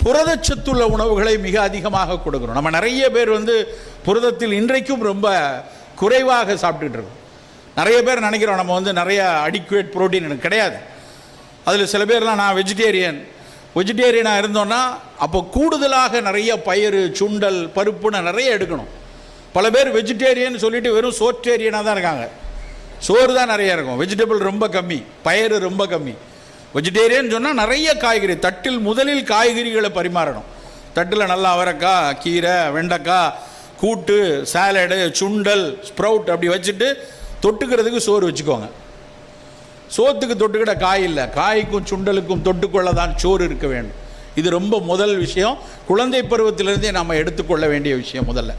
புரதச்சத்துள்ள உணவுகளை மிக அதிகமாக கொடுக்கணும். நம்ம நிறைய பேர் புரதத்தில் இன்றைக்கும் ரொம்ப குறைவாக சாப்பிட்டுட்டு இருக்கோம். நிறைய பேர் நினைக்கிறோம் நம்ம நிறைய அடிக்குவேட் புரோட்டீன் எனக்கு கிடையாது. அதில் சில பேர்லாம் நான் வெஜிடேரியனாக இருந்தோன்னா அப்போ கூடுதலாக நிறைய பயிறு, சுண்டல், பருப்புன்னு நிறைய எடுக்கணும். பல பேர் வெஜிடேரியன் சொல்லிட்டு வெறும் சோற்றேரியனாக தான் இருக்காங்க. சோறு தான் நிறைய இருக்கும், வெஜிடபிள் ரொம்ப கம்மி, பயிறு ரொம்ப கம்மி. வெஜிடேரியன் சொன்னால் நிறைய காய்கறி, தட்டில் முதலில் காய்கறிகளை பரிமாறணும். தட்டில் நல்லா அவரைக்காய், கீரை, வெண்டைக்காய், கூட்டு, சாலடு, சுண்டல், ஸ்ப்ரவுட் அப்படி வச்சுட்டு தொட்டுக்கிறதுக்கு சோறு வச்சுக்கோங்க. சோத்துக்கு தொட்டுக்கிட காய் இல்லை, காய்க்கும் சுண்டலுக்கும் தொட்டுக்கொள்ள தான் சோறு இருக்க வேண்டும். இது ரொம்ப முதல் விஷயம், குழந்தை பருவத்திலிருந்தே நாம் எடுத்துக்கொள்ள வேண்டிய விஷயம் முதல்ல.